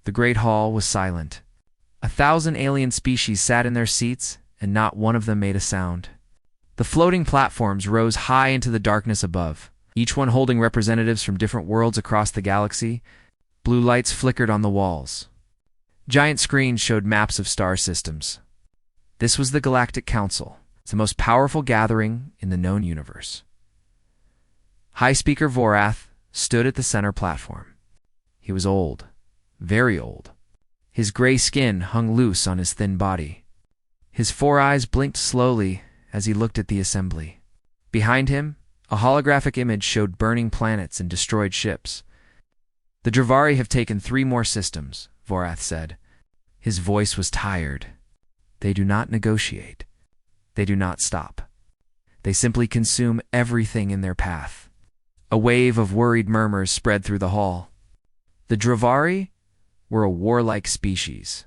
The great hall was silent. 1,000 alien species sat in their seats, and not one of them made a sound. The floating platforms rose high into the darkness above, each one holding representatives from different worlds across the galaxy. Blue lights flickered on the walls. Giant screens showed maps of star systems. This was the Galactic Council. It's the most powerful gathering in the known universe. High Speaker Vorath stood at the center platform. He was old, very old. His gray skin hung loose on his thin body. His 4 eyes blinked slowly as he looked at the assembly. Behind him, a holographic image showed burning planets and destroyed ships. The Dravari have taken 3 more systems, Vorath said. His voice was tired. They do not negotiate. They do not stop. They simply consume everything in their path. A wave of worried murmurs spread through the hall. The Dravari were a warlike species.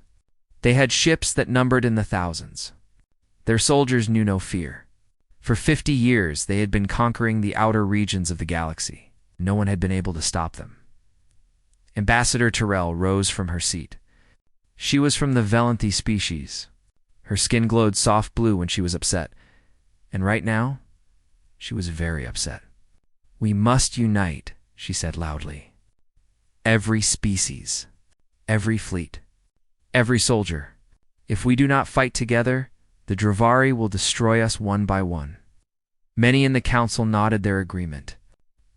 They had ships that numbered in the thousands. Their soldiers knew no fear. For 50 years, they had been conquering the outer regions of the galaxy. No one had been able to stop them. Ambassador Tyrell rose from her seat. She was from the Velanthi species. Her skin glowed soft blue when she was upset. And right now, she was very upset. "We must unite," she said loudly. "Every species, every fleet, every soldier. If we do not fight together, the Dravari will destroy us one by one." Many in the council nodded their agreement.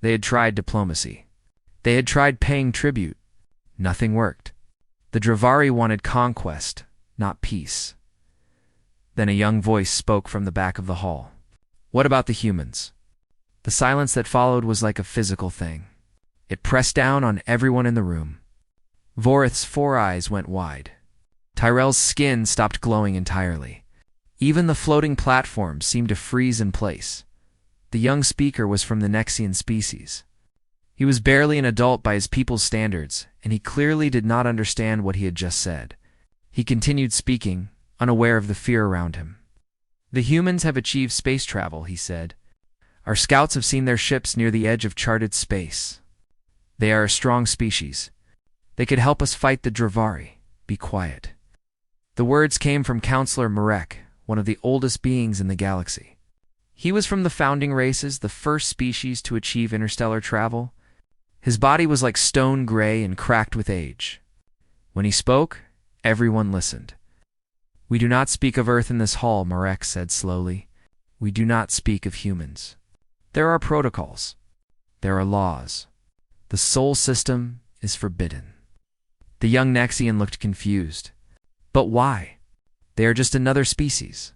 They had tried diplomacy. They had tried paying tribute. Nothing worked. The Dravari wanted conquest, not peace. Then a young voice spoke from the back of the hall. "What about the humans?" The silence that followed was like a physical thing. It pressed down on everyone in the room. Vorath's 4 eyes went wide. Tyrell's skin stopped glowing entirely. Even the floating platform seemed to freeze in place. The young speaker was from the Nexian species. He was barely an adult by his people's standards, and he clearly did not understand what he had just said. He continued speaking, unaware of the fear around him. "The humans have achieved space travel," he said. "Our scouts have seen their ships near the edge of charted space. They are a strong species. They could help us fight the Dravari. Be quiet." The words came from Counselor Marek, one of the oldest beings in the galaxy. He was from the founding races, the first species to achieve interstellar travel. His body was like stone gray and cracked with age. When he spoke, everyone listened. "We do not speak of Earth in this hall," Marek said slowly. "We do not speak of humans. There are protocols. There are laws. The Sol system is forbidden." The young Nexian looked confused. "But why? They are just another species.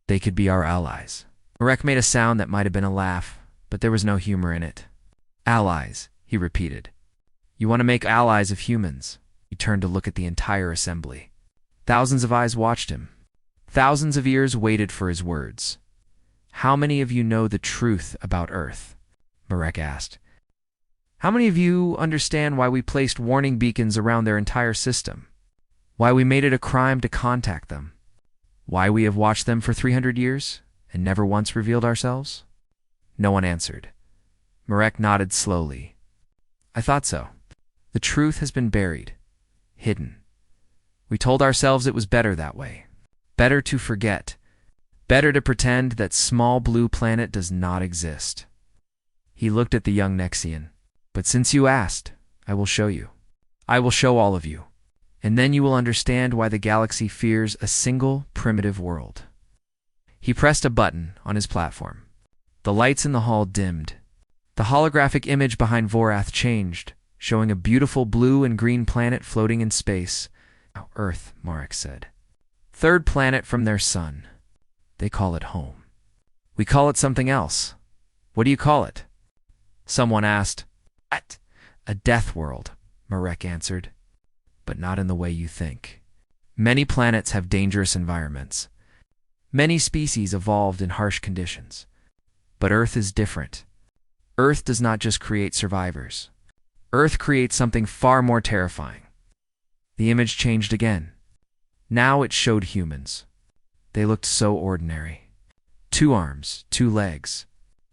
They could be our allies." Marek made a sound that might have been a laugh, but there was no humor in it. "Allies," he repeated. "You want to make allies of humans." He turned to look at the entire assembly. Thousands of eyes watched him. Thousands of ears waited for his words. "How many of you know the truth about Earth?" Marek asked. "How many of you understand why we placed warning beacons around their entire system? Why we made it a crime to contact them? Why we have watched them for 300 years and never once revealed ourselves?" No one answered. Marek nodded slowly. "I thought so. The truth has been buried, hidden. We told ourselves it was better that way. Better to forget. Better to pretend that small blue planet does not exist." He looked at the young Nexian. "But since you asked, I will show you. I will show all of you. And then you will understand why the galaxy fears a single primitive world." He pressed a button on his platform. The lights in the hall dimmed. The holographic image behind Vorath changed, showing a beautiful blue and green planet floating in space. "Now Earth," Marek said. "Third planet from their sun. They call it home. We call it something else. What do you call it?" Someone asked. "What?" "A death world," Marek answered. "But not in the way you think. Many planets have dangerous environments. Many species evolved in harsh conditions. But Earth is different. Earth does not just create survivors. Earth creates something far more terrifying." The image changed again. Now it showed humans. They looked so ordinary. 2 arms, 2 legs,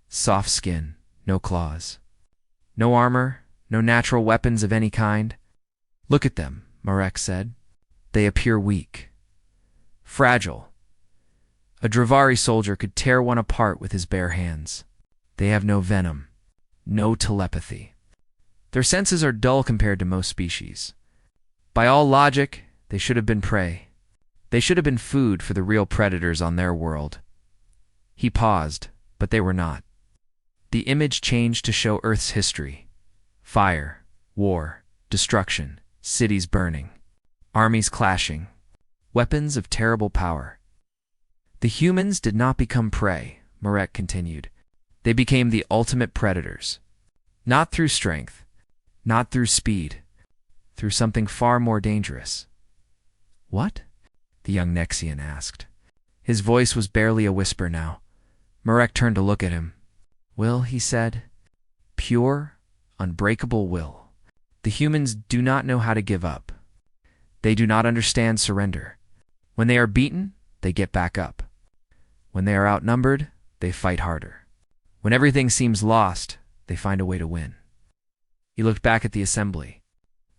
soft skin, no claws. No armor, no natural weapons of any kind. "Look at them," Marek said. They appear weak, fragile. A Dravari soldier could tear one apart with his bare hands. They have no venom, no telepathy. Their senses are dull compared to most species. By all logic, they should have been prey. They should have been food for the real predators on their world. He paused, but they were not. The image changed to show Earth's history. Fire, war, destruction, cities burning, armies clashing, weapons of terrible power. The humans did not become prey, Marek continued. They became the ultimate predators. Not through strength, not through speed, through something far more dangerous. What? The young Nexian asked. His voice was barely a whisper now. Marek turned to look at him. Will, he said. Pure, unbreakable will. The humans do not know how to give up. They do not understand surrender. When they are beaten, they get back up. When they are outnumbered, they fight harder. When everything seems lost, they find a way to win. He looked back at the assembly.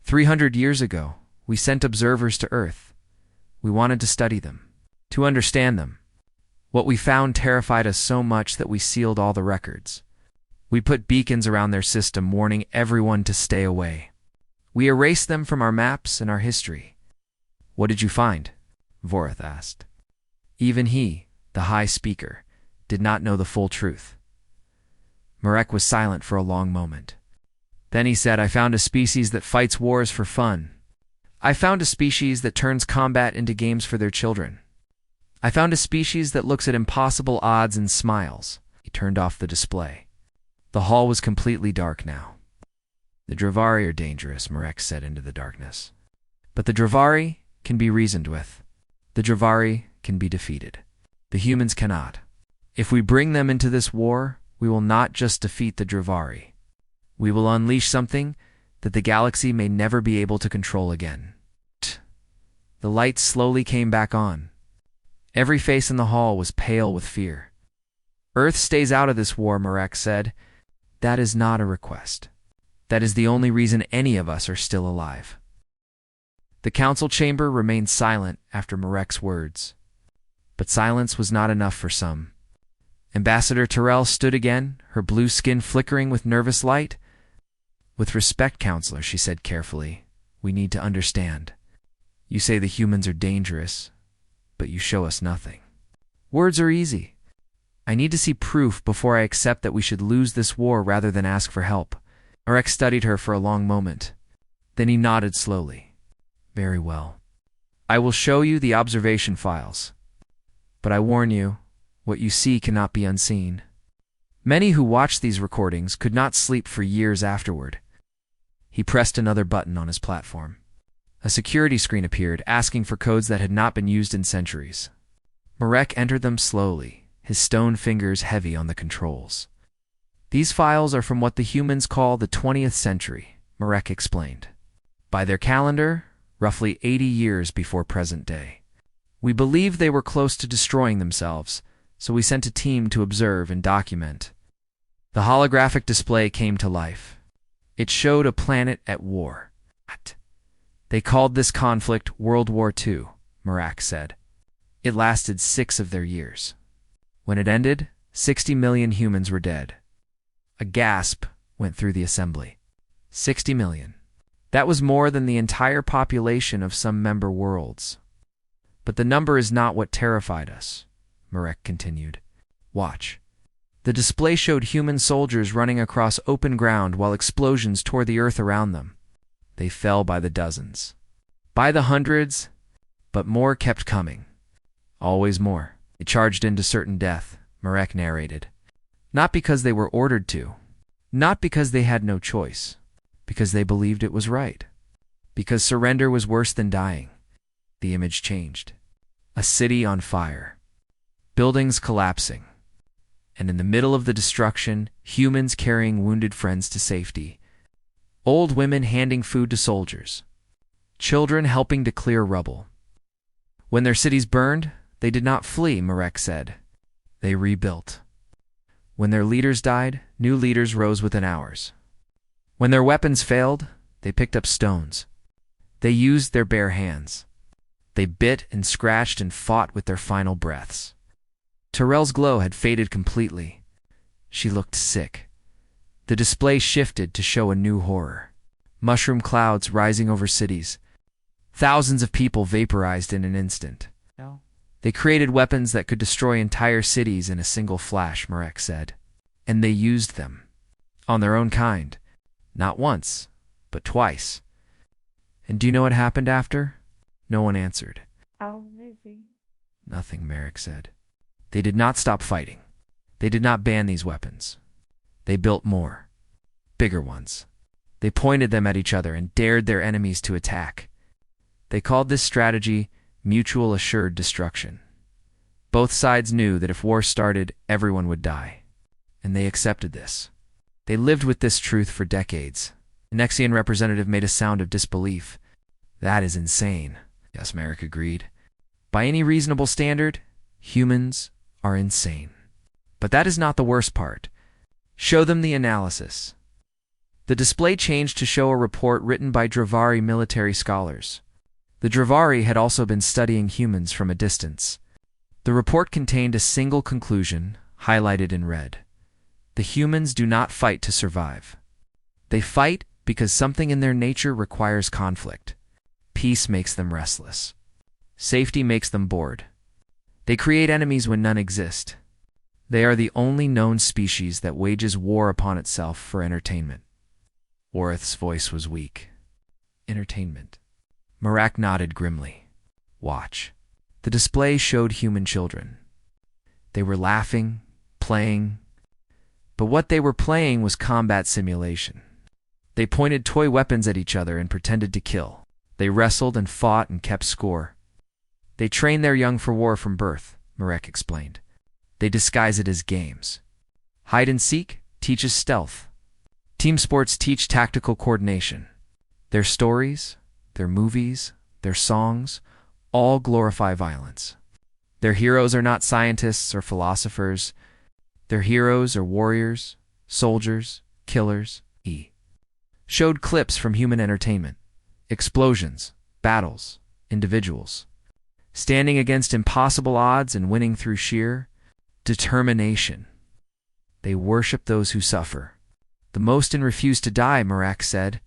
300 years ago, we sent observers to Earth. We wanted to study them, to understand them. What we found terrified us so much that we sealed all the records. We put beacons around their system warning everyone to stay away. We erased them from our maps and our history. What did you find? Vorath asked. Even he, the High Speaker, did not know the full truth. Marek was silent for a long moment. Then he said, I found a species that fights wars for fun. I found a species that turns combat into games for their children. I found a species that looks at impossible odds and smiles. He turned off the display. The hall was completely dark now. The Dravari are dangerous, Marek said into the darkness. But the Dravari can be reasoned with. The Dravari can be defeated. The humans cannot. If we bring them into this war, we will not just defeat the Dravari. We will unleash something that the galaxy may never be able to control again. The lights slowly came back on. Every face in the hall was pale with fear. Earth stays out of this war, Marek said. That is not a request. That is the only reason any of us are still alive. The council chamber remained silent after Marek's words. But silence was not enough for some. Ambassador Terrell stood again, her blue skin flickering with nervous light. With respect, Counselor, she said carefully, we need to understand. You say the humans are dangerous, but you show us nothing. Words are easy. I need to see proof before I accept that we should lose this war rather than ask for help. Marek studied her for a long moment. Then he nodded slowly. Very well. I will show you the observation files. But I warn you, what you see cannot be unseen. Many who watched these recordings could not sleep for years afterward. He pressed another button on his platform. A security screen appeared, asking for codes that had not been used in centuries. Marek entered them slowly, his stone fingers heavy on the controls. These files are from what the humans call the 20th century, Marek explained. By their calendar, roughly 80 years before present day. We believed they were close to destroying themselves, so we sent a team to observe and document. The holographic display came to life. It showed a planet at war. They called this conflict World War II, Marek said. It lasted 6 of their years. When it ended, 60 million humans were dead. A gasp went through the assembly. 60 million. That was more than the entire population of some member worlds. But the number is not what terrified us, Marek continued. Watch. The display showed human soldiers running across open ground while explosions tore the earth around them. They fell by the dozens. By the hundreds, but more kept coming. Always more. They charged into certain death, Marek narrated. Not because they were ordered to. Not because they had no choice. Because they believed it was right. Because surrender was worse than dying. The image changed. A city on fire. Buildings collapsing. And in the middle of the destruction, humans carrying wounded friends to safety. Old women handing food to soldiers. Children helping to clear rubble. When their cities burned, they did not flee, Marek said. They rebuilt. When their leaders died, new leaders rose within hours. When their weapons failed, they picked up stones. They used their bare hands. They bit and scratched and fought with their final breaths. Tyrell's glow had faded completely. She looked sick. The display shifted to show a new horror. Mushroom clouds rising over cities. Thousands of people vaporized in an instant. No. They created weapons that could destroy entire cities in a single flash, Marek said. And they used them. On their own kind. Not once, but twice. And do you know what happened after? No one answered. Oh, maybe. Nothing, Marek said. They did not stop fighting. They did not ban these weapons. They built more. Bigger ones. They pointed them at each other and dared their enemies to attack. They called this strategy mutual assured destruction. Both sides knew that if war started, everyone would die. And they accepted this. They lived with this truth for decades. The Nexian representative made a sound of disbelief. That is insane. Yes, Marek agreed. By any reasonable standard, humans are insane. But that is not the worst part. Show them the analysis. The display changed to show a report written by Dravari military scholars. The Dravari had also been studying humans from a distance. The report contained a single conclusion, highlighted in red. The humans do not fight to survive. They fight because something in their nature requires conflict. Peace makes them restless. Safety makes them bored. They create enemies when none exist. They are the only known species that wages war upon itself for entertainment. Orith's voice was weak. Entertainment. Marek nodded grimly. Watch. The display showed human children. They were laughing, playing, but what they were playing was combat simulation. They pointed toy weapons at each other and pretended to kill. They wrestled and fought and kept score. They train their young for war from birth, Marek explained. They disguise it as games. Hide and seek teaches stealth. Team sports teach tactical coordination. Their stories, their movies, their songs, all glorify violence. Their heroes are not scientists or philosophers. Their heroes are warriors, soldiers, killers, showed clips from human entertainment. Explosions, battles, individuals. Standing against impossible odds and winning through sheer determination. They worship those who suffer. The most and refuse to die, Marek said.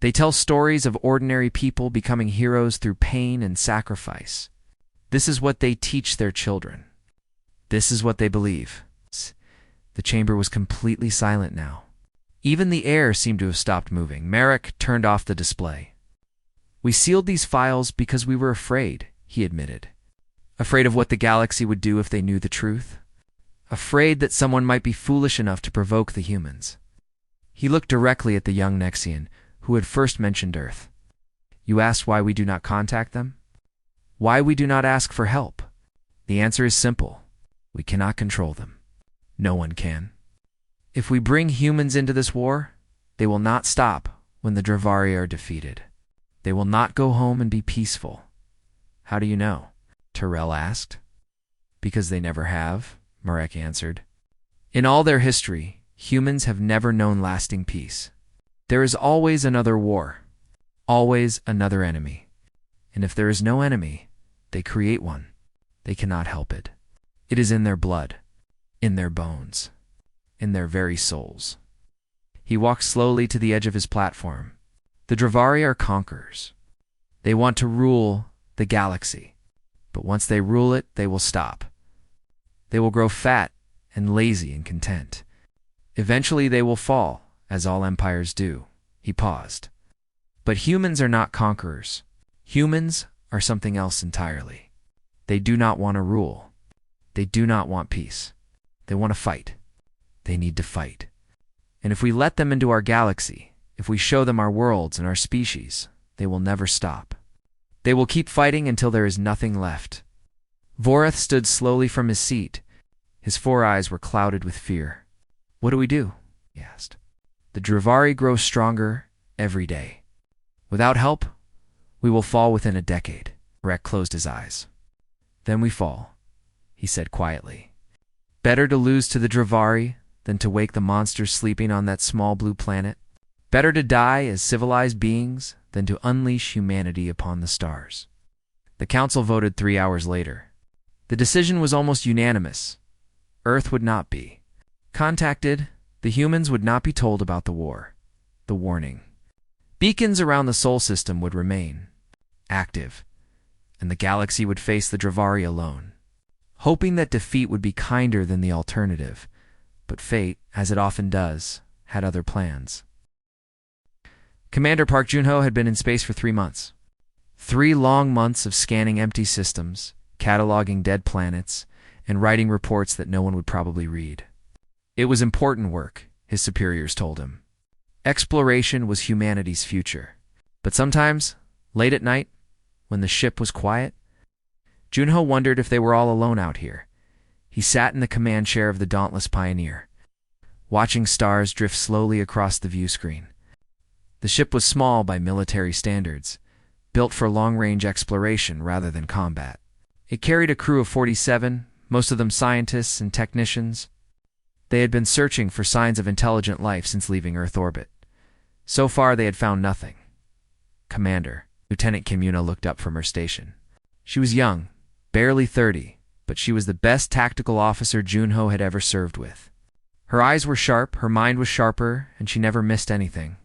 They tell stories of ordinary people becoming heroes through pain and sacrifice. This is what they teach their children. This is what they believe. The chamber was completely silent now. Even the air seemed to have stopped moving. Marek turned off the display. We sealed these files because we were afraid, he admitted. Afraid of what the galaxy would do if they knew the truth. Afraid that someone might be foolish enough to provoke the humans. He looked directly at the young Nexian, who had first mentioned Earth. You asked why we do not contact them? Why we do not ask for help? The answer is simple. We cannot control them. No one can. If we bring humans into this war, they will not stop when the Dravari are defeated. They will not go home and be peaceful. How do you know? Tyrell asked. Because they never have, Marek answered. In all their history, humans have never known lasting peace. There is always another war, always another enemy. And if there is no enemy, they create one. They cannot help it. It is in their blood, in their bones, in their very souls. He walked slowly to the edge of his platform. The Dravari are conquerors. They want to rule the galaxy. But once they rule it, they will stop. They will grow fat and lazy and content. Eventually they will fall, as all empires do. He paused. But humans are not conquerors. Humans are something else entirely. They do not want to rule. They do not want peace. They want to fight. They need to fight. And if we let them into our galaxy, if we show them our worlds and our species, they will never stop. They will keep fighting until there is nothing left. Voreth stood slowly from his seat. His 4 eyes were clouded with fear. What do we do? He asked. The Dravari grow stronger every day. Without help, we will fall within a decade. Marek closed his eyes. Then we fall, he said quietly. Better to lose to the Dravari than to wake the monsters sleeping on that small blue planet. Better to die as civilized beings than to unleash humanity upon the stars. The council voted 3 hours later. The decision was almost unanimous. Earth would not be contacted. The humans would not be told about the war. The warning. Beacons around the Sol system would remain active, and the galaxy would face the Dravari alone, hoping that defeat would be kinder than the alternative. But fate, as it often does, had other plans. Commander Park Junho had been in space for 3 months. 3 long months of scanning empty systems, cataloging dead planets, and writing reports that no one would probably read. It was important work, his superiors told him. Exploration was humanity's future. But sometimes, late at night, when the ship was quiet, Junho wondered if they were all alone out here. He sat in the command chair of the dauntless Pioneer, watching stars drift slowly across the view screen. The ship was small by military standards, built for long-range exploration rather than combat. It carried a crew of 47, most of them scientists and technicians. They had been searching for signs of intelligent life since leaving Earth orbit. So far, they had found nothing. Commander, Lieutenant Kim Yuna looked up from her station. She was young, barely 30, but she was the best tactical officer Junho had ever served with. Her eyes were sharp, her mind was sharper, and she never missed anything.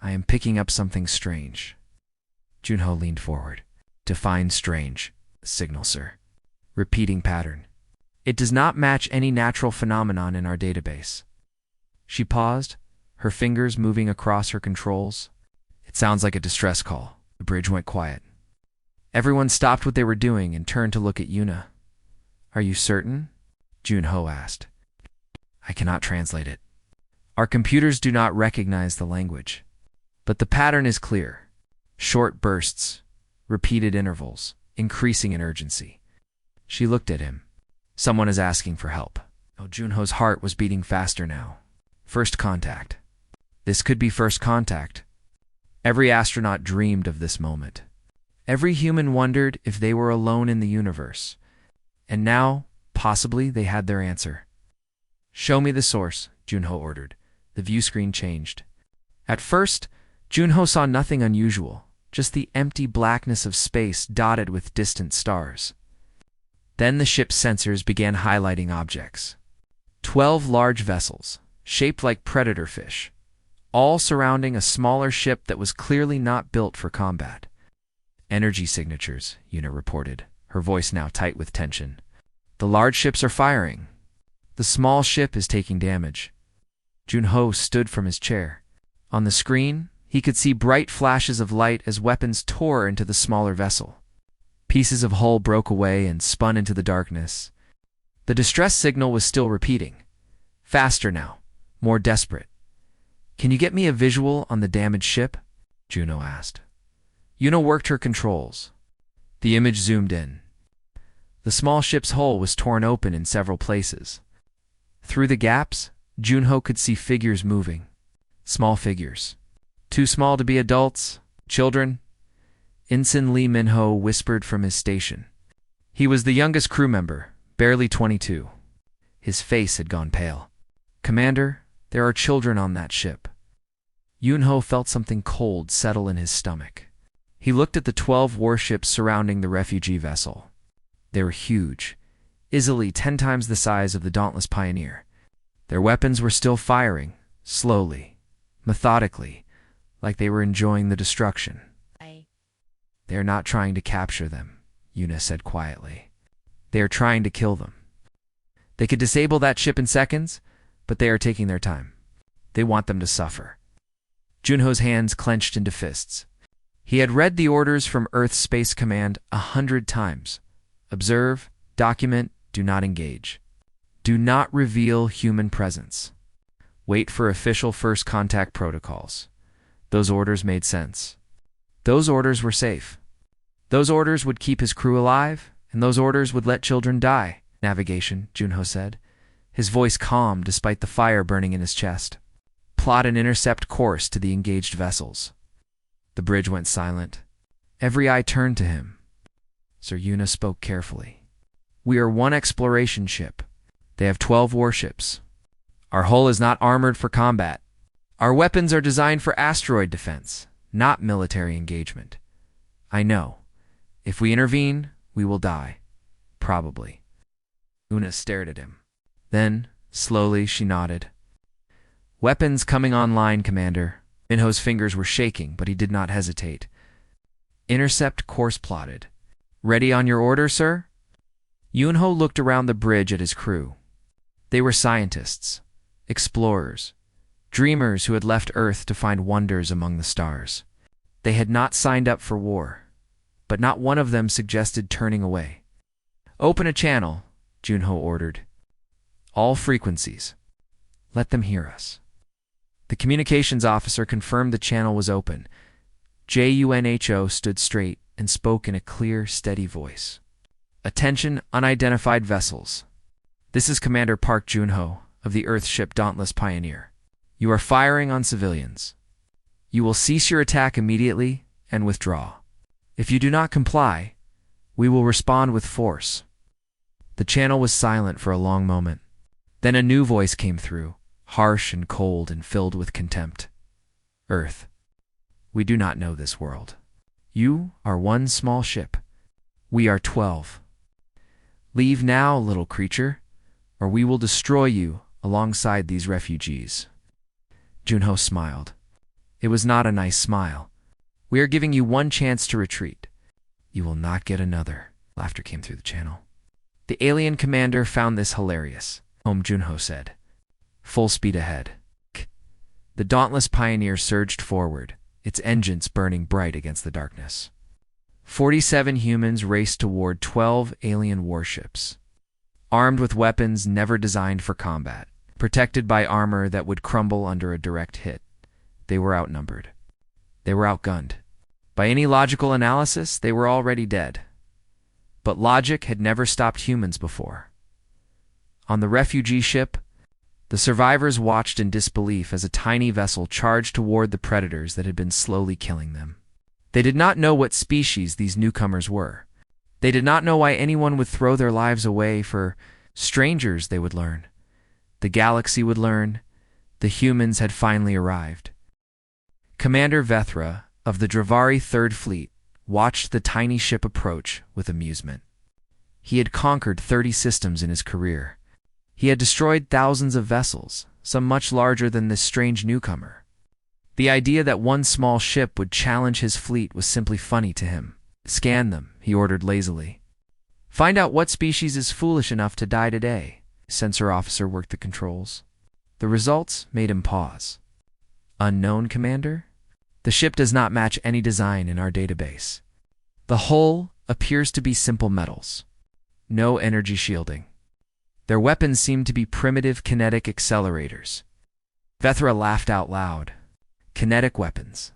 I am picking up something strange. Junho leaned forward. Define strange. Signal, sir. Repeating pattern. It does not match any natural phenomenon in our database. She paused, her fingers moving across her controls. It sounds like a distress call. The bridge went quiet. Everyone stopped what they were doing and turned to look at Yuna. Are you certain? Junho asked. I cannot translate it. Our computers do not recognize the language. But the pattern is clear. Short bursts, repeated intervals, increasing in urgency. She looked at him. Someone is asking for help. Oh, Junho's heart was beating faster now. First contact. This could be first contact. Every astronaut dreamed of this moment. Every human wondered if they were alone in the universe. And now, possibly, they had their answer. Show me the source, Junho ordered. The view screen changed. At first, Junho saw nothing unusual, just the empty blackness of space dotted with distant stars. Then the ship's sensors began highlighting objects. 12 large vessels, shaped like predator fish, all surrounding a smaller ship that was clearly not built for combat. Energy signatures, Yuna reported, her voice now tight with tension. The large ships are firing. The small ship is taking damage. Junho stood from his chair. On the screen, he could see bright flashes of light as weapons tore into the smaller vessel. Pieces of hull broke away and spun into the darkness. The distress signal was still repeating. Faster now, more desperate. Can you get me a visual on the damaged ship? Junho asked. Yuna worked her controls. The image zoomed in. The small ship's hull was torn open in several places. Through the gaps, Junho could see figures moving. Small figures. Too small to be adults, children. Ensign Lee Minho whispered from his station. He was the youngest crew member, barely 22. His face had gone pale. Commander, there are children on that ship. Yunho felt something cold settle in his stomach. He looked at the 12 warships surrounding the refugee vessel. They were huge, easily 10 times the size of the dauntless Pioneer. Their weapons were still firing, slowly, methodically, like they were enjoying the destruction. They are not trying to capture them, Yuna said quietly. They are trying to kill them. They could disable that ship in seconds, but they are taking their time. They want them to suffer. Junho's hands clenched into fists. He had read the orders from Earth's Space Command 100 times. Observe, document, do not engage. Do not reveal human presence. Wait for official first contact protocols. Those orders made sense. Those orders were safe. Those orders would keep his crew alive, and those orders would let children die. Navigation, Junho said, his voice calm despite the fire burning in his chest. Plot an intercept course to the engaged vessels. The bridge went silent. Every eye turned to him. Sir Yuna spoke carefully. We are one exploration ship. They have 12 warships. Our hull is not armored for combat. Our weapons are designed for asteroid defense, not military engagement. I know. If we intervene, we will die. Probably. Una stared at him. Then, slowly, she nodded. Weapons coming online, Commander. Minho's fingers were shaking, but he did not hesitate. Intercept course plotted. Ready on your order, sir? Yunho looked around the bridge at his crew. They were scientists, explorers, dreamers who had left Earth to find wonders among the stars. They had not signed up for war, but not one of them suggested turning away. Open a channel, Junho ordered. All frequencies. Let them hear us. The communications officer confirmed the channel was open. JUNHO stood straight and spoke in a clear, steady voice. Attention, unidentified vessels. This is Commander Park Junho of the Earthship Dauntless Pioneer. You are firing on civilians. You will cease your attack immediately and withdraw. If you do not comply, we will respond with force. The channel was silent for a long moment. Then a new voice came through, harsh and cold and filled with contempt. Earth, we do not know this world. You are one small ship. We are 12. Leave now, little creature, or we will destroy you alongside these refugees. Junho smiled. It was not a nice smile. We are giving you one chance to retreat. You will not get another. Laughter came through the channel. The alien commander found this hilarious. Junho said. Full speed ahead. The dauntless pioneer surged forward, its engines burning bright against the darkness. 47 humans raced toward 12 alien warships. Armed with weapons never designed for combat, protected by armor that would crumble under a direct hit, they were outnumbered. They were outgunned. By any logical analysis, they were already dead. But logic had never stopped humans before. On the refugee ship, the survivors watched in disbelief as a tiny vessel charged toward the predators that had been slowly killing them. They did not know what species these newcomers were. They did not know why anyone would throw their lives away for strangers. They would learn. The galaxy would learn. The humans had finally arrived. Commander Vethra of the Dravari Third Fleet watched the tiny ship approach with amusement. He had conquered 30 systems in his career. He had destroyed thousands of vessels, some much larger than this strange newcomer. The idea that one small ship would challenge his fleet was simply funny to him. Scan them, he ordered lazily. Find out what species is foolish enough to die today. Sensor officer worked the controls. The results made him pause. Unknown, Commander? The ship does not match any design in our database. The hull appears to be simple metals. No energy shielding. Their weapons seem to be primitive kinetic accelerators. Vethra laughed out loud. Kinetic weapons.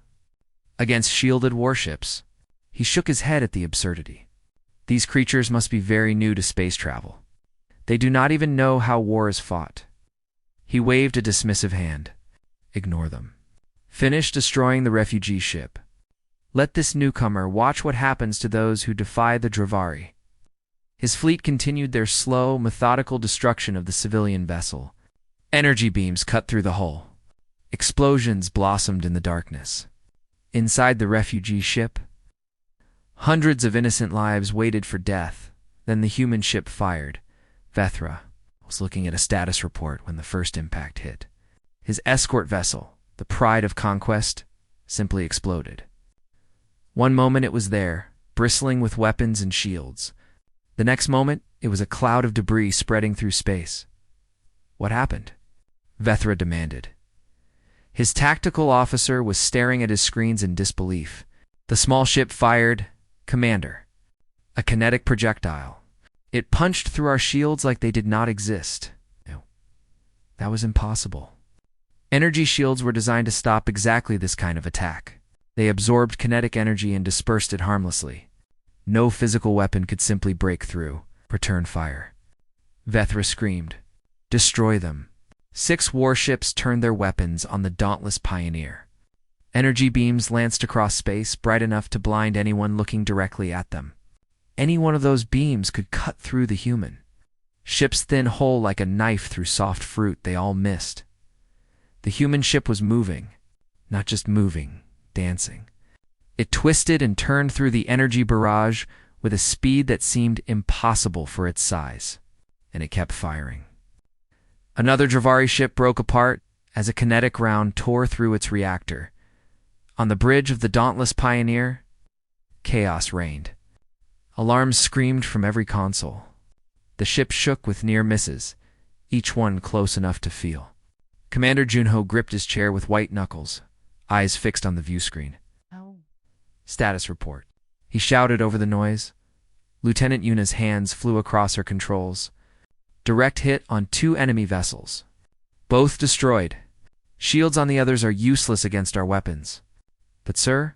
Against shielded warships. He shook his head at the absurdity. These creatures must be very new to space travel. They do not even know how war is fought. He waved a dismissive hand. Ignore them. Finish destroying the refugee ship. Let this newcomer watch what happens to those who defy the Dravari. His fleet continued their slow, methodical destruction of the civilian vessel. Energy beams cut through the hull. Explosions blossomed in the darkness. Inside the refugee ship, hundreds of innocent lives waited for death. Then the human ship fired. Vethra was looking at a status report when the first impact hit. His escort vessel, the pride of conquest, simply exploded. One moment it was there, bristling with weapons and shields. The next moment, it was a cloud of debris spreading through space. What happened? Vethra demanded. His tactical officer was staring at his screens in disbelief. The small ship fired, Commander. A kinetic projectile. It punched through our shields like they did not exist. No, that was impossible. Energy shields were designed to stop exactly this kind of attack. They absorbed kinetic energy and dispersed it harmlessly. No physical weapon could simply break through, return fire. Vethra screamed. Destroy them. 6 warships turned their weapons on the dauntless pioneer. Energy beams lanced across space, bright enough to blind anyone looking directly at them. Any one of those beams could cut through the human. Ship's thin hull like a knife through soft fruit, they all missed. The human ship was moving. Not just moving, dancing. It twisted and turned through the energy barrage with a speed that seemed impossible for its size, and it kept firing. Another Dravari ship broke apart as a kinetic round tore through its reactor. On the bridge of the dauntless Pioneer, chaos reigned. Alarms screamed from every console. The ship shook with near misses, each one close enough to feel. Commander Junho gripped his chair with white knuckles, eyes fixed on the view screen. Status report. He shouted over the noise. Lieutenant Yuna's hands flew across her controls. Direct hit on 2 enemy vessels. Both destroyed. Shields on the others are useless against our weapons. But sir,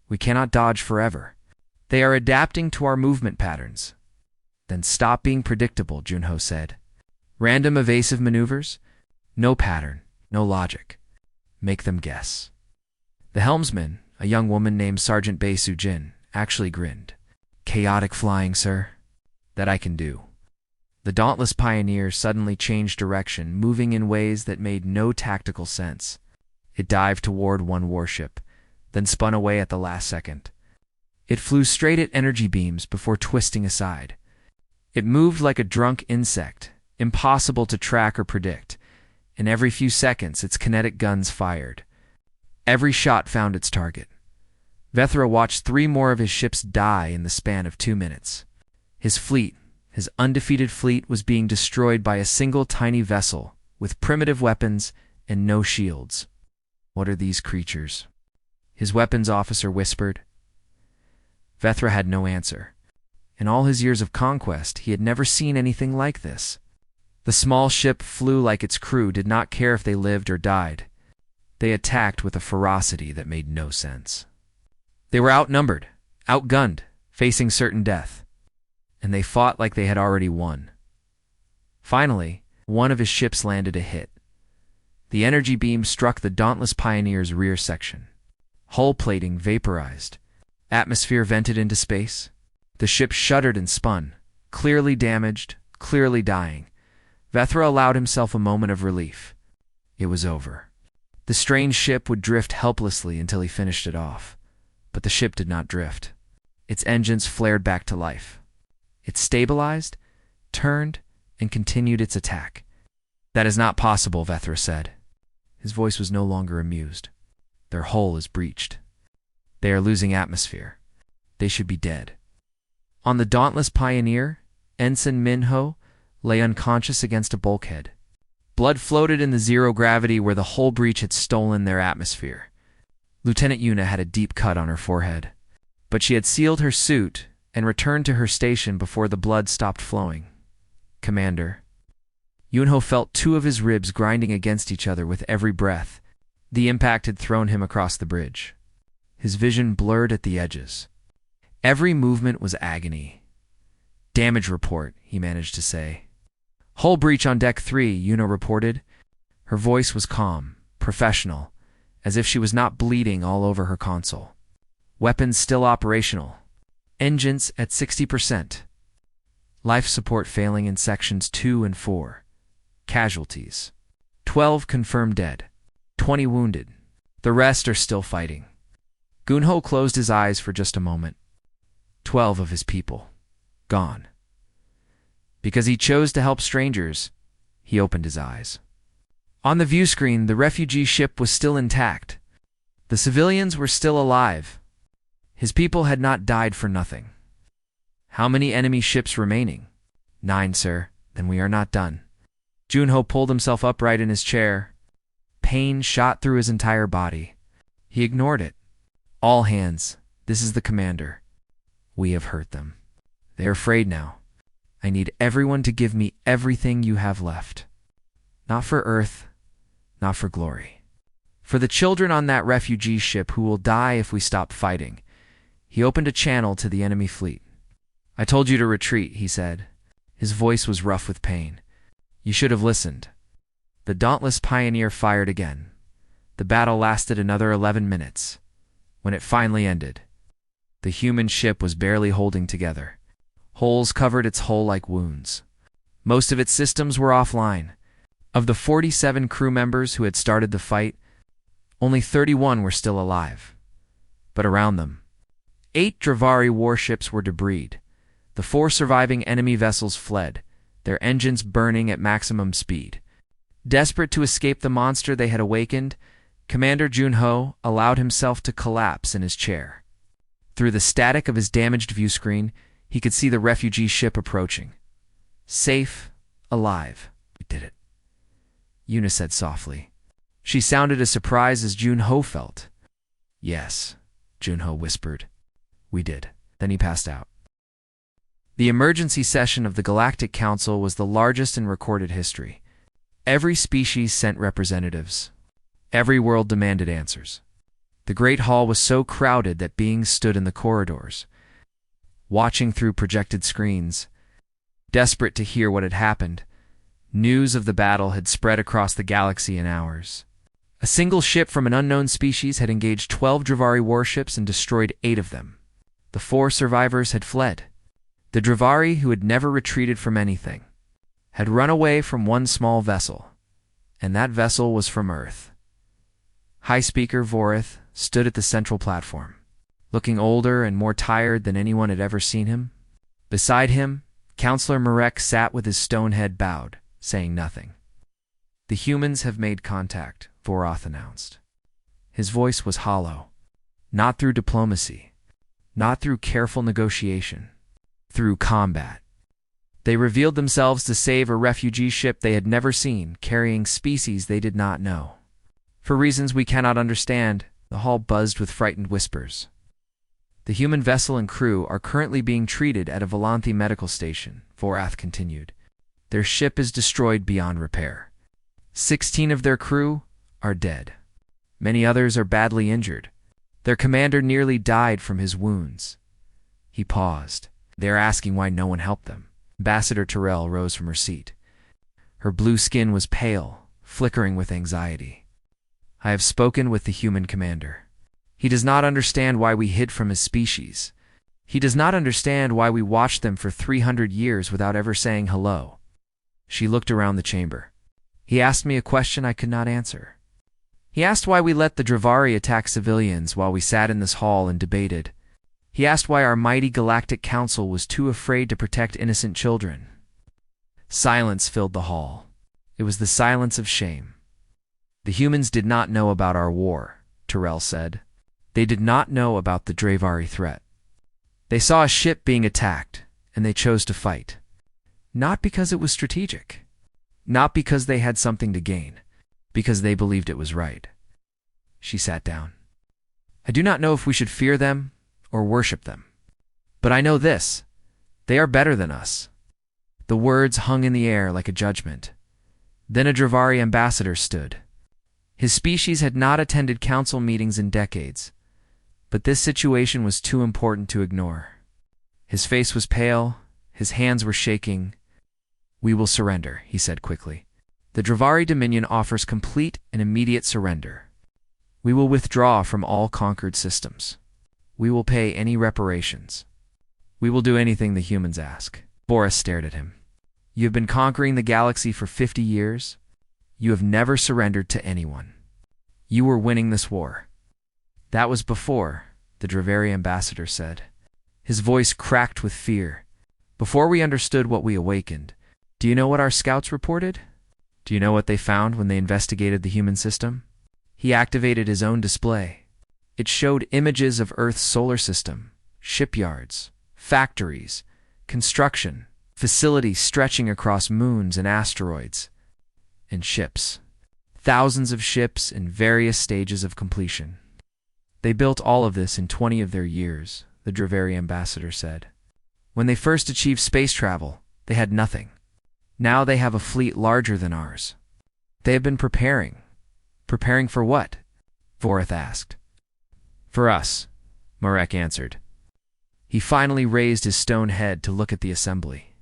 we cannot dodge forever. They are adapting to our movement patterns. Then stop being predictable, Junho said. Random evasive maneuvers? No pattern, no logic. Make them guess. The helmsman, a young woman named Sergeant Bei Su-jin, actually grinned. Chaotic flying, sir. That I can do. The dauntless Pioneer suddenly changed direction, moving in ways that made no tactical sense. It dived toward one warship, then spun away at the last second. It flew straight at energy beams before twisting aside. It moved like a drunk insect, impossible to track or predict, and every few seconds its kinetic guns fired. Every shot found its target. Vethra watched 3 more of his ships die in the span of 2 minutes. His fleet, his undefeated fleet, was being destroyed by a single tiny vessel with primitive weapons and no shields. What are these creatures? His weapons officer whispered. Vethra had no answer. In all his years of conquest, he had never seen anything like this. The small ship flew like its crew did not care if they lived or died. They attacked with a ferocity that made no sense. They were outnumbered, outgunned, facing certain death, and they fought like they had already won. Finally, one of his ships landed a hit. The energy beam struck the dauntless Pioneer's rear section. Hull plating vaporized. Atmosphere vented into space. The ship shuddered and spun, clearly damaged, clearly dying. Vethra allowed himself a moment of relief. It was over. The strange ship would drift helplessly until he finished it off. But the ship did not drift. Its engines flared back to life. It stabilized, turned, and continued its attack. That is not possible, Vethra said. His voice was no longer amused. Their hull is breached. They are losing atmosphere. They should be dead. On the dauntless Pioneer, Ensign Minho lay unconscious against a bulkhead. Blood floated in the zero-gravity where the hull breach had stolen their atmosphere. Lieutenant Yuna had a deep cut on her forehead, but she had sealed her suit and returned to her station before the blood stopped flowing. Commander. Yunho felt 2 of his ribs grinding against each other with every breath. The impact had thrown him across the bridge. His vision blurred at the edges. Every movement was agony. Damage report, he managed to say. Hull breach on deck 3, Yuna reported. Her voice was calm, professional, as if she was not bleeding all over her console. Weapons still operational. Engines at 60%. Life support failing in sections 2 and 4. Casualties. 12 confirmed dead. 20 wounded. The rest are still fighting. Gunho closed his eyes for just a moment. 12 of his people. Gone. Because he chose to help strangers, he opened his eyes. On the view screen, the refugee ship was still intact. The civilians were still alive. His people had not died for nothing. How many enemy ships remaining? 9, sir. Then we are not done. Junho pulled himself upright in his chair. Pain shot through his entire body. He ignored it. All hands. This is the commander. We have hurt them. They are afraid now. I need everyone to give me everything you have left. Not for Earth, not for glory. For the children on that refugee ship who will die if we stop fighting. He opened a channel to the enemy fleet. I told you to retreat, he said. His voice was rough with pain. You should have listened. The dauntless Pioneer fired again. The battle lasted another 11 minutes. When it finally ended, the human ship was barely holding together. Holes covered its hull like wounds. Most of its systems were offline. Of the 47 crew members who had started the fight, only 31 were still alive. but around them, 8 Dravari warships were debris. The 4 surviving enemy vessels fled, their engines burning at maximum speed. Desperate to escape the monster they had awakened, Commander Junho allowed himself to collapse in his chair. Through the static of his damaged view screen, he could see the refugee ship approaching. Safe, alive. We did it, Yuna said softly. She sounded as surprised as Junho felt. Yes, Junho whispered. We did. Then he passed out. The emergency session of the Galactic Council was the largest in recorded history. Every species sent representatives. Every world demanded answers. The Great Hall was so crowded that beings stood in the corridors, watching through projected screens, desperate to hear what had happened. News of the battle had spread across the galaxy in hours. A single ship from an unknown species had engaged 12 Dravari warships and destroyed 8 of them. The 4 survivors had fled. The Dravari, who had never retreated from anything, had run away from one small vessel, and that vessel was from Earth. High Speaker Vorith stood at the central platform, looking older and more tired than anyone had ever seen him. Beside him, Counselor Marek sat with his stone head bowed, saying nothing. The humans have made contact, Voroth announced. His voice was hollow, not through diplomacy, not through careful negotiation, through combat. They revealed themselves to save a refugee ship they had never seen, carrying species they did not know. For reasons we cannot understand, the hall buzzed with frightened whispers. The human vessel and crew are currently being treated at a Volanthi medical station, Vorath continued. Their ship is destroyed beyond repair. 16 of their crew are dead. Many others are badly injured. Their commander nearly died from his wounds. He paused. They are asking why no one helped them. Ambassador Terrell rose from her seat. Her blue skin was pale, flickering with anxiety. I have spoken with the human commander. He does not understand why we hid from his species. He does not understand why we watched them for 300 years without ever saying hello. She looked around the chamber. He asked me a question I could not answer. He asked why we let the Dravari attack civilians while we sat in this hall and debated. He asked why our mighty Galactic Council was too afraid to protect innocent children. Silence filled the hall. It was the silence of shame. The humans did not know about our war, Terrell said. They did not know about the Dravari threat. They saw a ship being attacked, and they chose to fight. Not because it was strategic. Not because they had something to gain. Because they believed it was right. She sat down. I do not know if we should fear them or worship them. But I know this. They are better than us. The words hung in the air like a judgment. Then a Dravari ambassador stood. His species had not attended council meetings in decades, but this situation was too important to ignore. His face was pale, his hands were shaking. We will surrender, he said quickly. The Dravari Dominion offers complete and immediate surrender. We will withdraw from all conquered systems. We will pay any reparations. We will do anything the humans ask. Boris stared at him. You have been conquering the galaxy for 50 years. You have never surrendered to anyone. You were winning this war. That was before, the Dravari ambassador said. His voice cracked with fear. Before we understood what we awakened. Do you know what our scouts reported? Do you know what they found when they investigated the human system? He activated his own display. It showed images of Earth's solar system, shipyards, factories, construction, facilities stretching across moons and asteroids, and ships. Thousands of ships in various stages of completion. They built all of this in 20 of their years, the Dravari ambassador said. When they first achieved space travel, they had nothing. Now they have a fleet larger than ours. They have been preparing. Preparing for what? Vorith asked. For us, Marek answered. He finally raised his stone head to look at the assembly.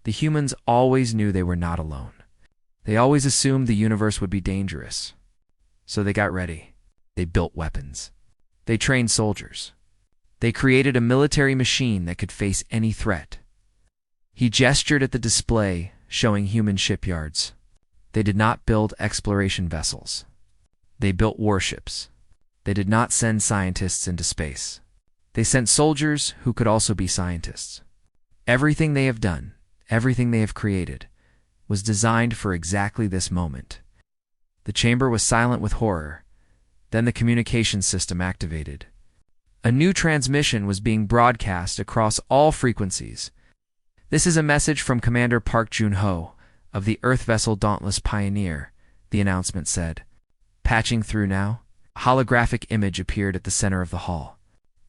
The humans always knew they were not alone. They always assumed the universe would be dangerous. So they got ready. They built weapons. They trained soldiers. They created a military machine that could face any threat. He gestured at the display, showing human shipyards. They did not build exploration vessels. They built warships. They did not send scientists into space. They sent soldiers who could also be scientists. Everything they have done, everything they have created, was designed for exactly this moment. The chamber was silent with horror. Then the communication system activated. A new transmission was being broadcast across all frequencies. "This is a message from Commander Park Jun-ho of the Earth vessel Dauntless Pioneer," the announcement said. Patching through now, a holographic image appeared at the center of the hall.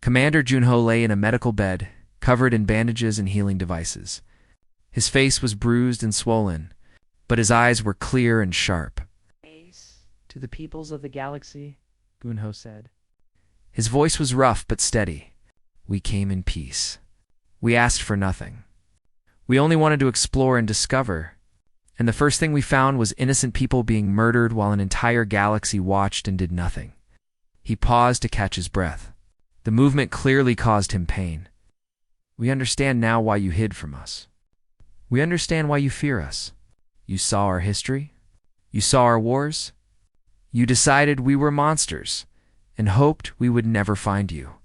Commander Jun-ho lay in a medical bed, covered in bandages and healing devices. His face was bruised and swollen, but his eyes were clear and sharp. "To the peoples of the galaxy," Jun-ho said. His voice was rough but steady. "We came in peace. We asked for nothing. We only wanted to explore and discover. And the first thing we found was innocent people being murdered while an entire galaxy watched and did nothing." He paused to catch his breath. The movement clearly caused him pain. "We understand now why you hid from us. We understand why you fear us. You saw our history. You saw our wars. You decided we were monsters and hoped we would never find you."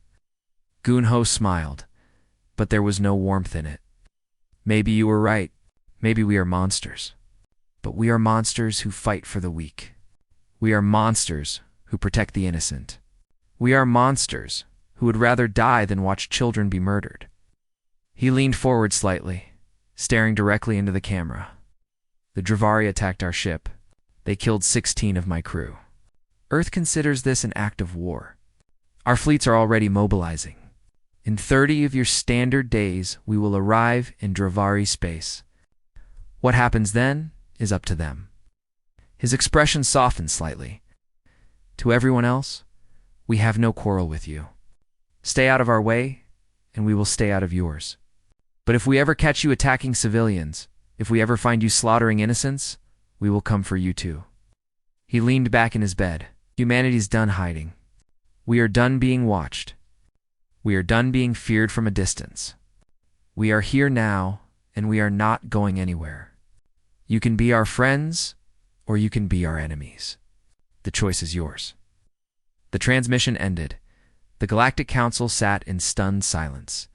Jun-ho smiled, but there was no warmth in it. "Maybe you were right. Maybe we are monsters. But we are monsters who fight for the weak. We are monsters who protect the innocent. We are monsters who would rather die than watch children be murdered." He leaned forward slightly, staring directly into the camera. "The Dravari attacked our ship. They killed 16 of my crew. Earth considers this an act of war. Our fleets are already mobilizing. In 30 of your standard days, we will arrive in Dravari space. What happens then is up to them." His expression softened slightly. "To everyone else, we have no quarrel with you. Stay out of our way, and we will stay out of yours. But if we ever catch you attacking civilians, if we ever find you slaughtering innocents, we will come for you too." He leaned back in his bed. "Humanity's done hiding. We are done being watched. We are done being feared from a distance. We are here now, and we are not going anywhere. You can be our friends, or you can be our enemies. The choice is yours." The transmission ended. The Galactic Council sat in stunned silence.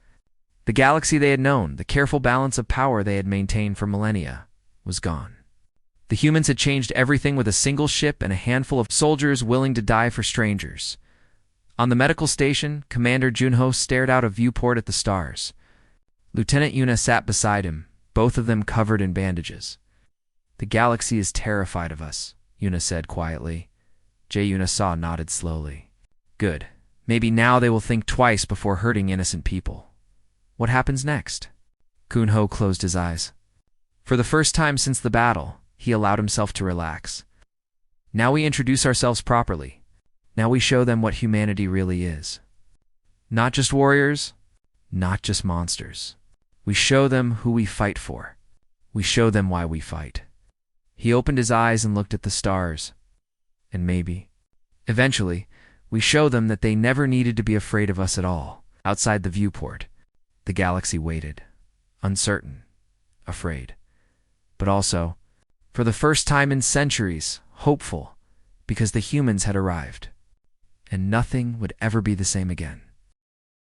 The galaxy they had known, the careful balance of power they had maintained for millennia, was gone. The humans had changed everything with a single ship and a handful of soldiers willing to die for strangers. On the medical station, Commander Jun-ho stared out a viewport at the stars. Lieutenant Yuna sat beside him, both of them covered in bandages. "The galaxy is terrified of us," Yuna said quietly. Yuna Sa nodded slowly. "Good. Maybe now they will think twice before hurting innocent people. What happens next?" Jun-ho closed his eyes. For the first time since the battle, he allowed himself to relax. "Now we introduce ourselves properly. Now we show them what humanity really is. Not just warriors, not just monsters. We show them who we fight for. We show them why we fight." He opened his eyes and looked at the stars. "And maybe, eventually, we show them that they never needed to be afraid of us at all." Outside the viewport, the galaxy waited, uncertain, afraid, but also, for the first time in centuries, hopeful, because the humans had arrived, and nothing would ever be the same again.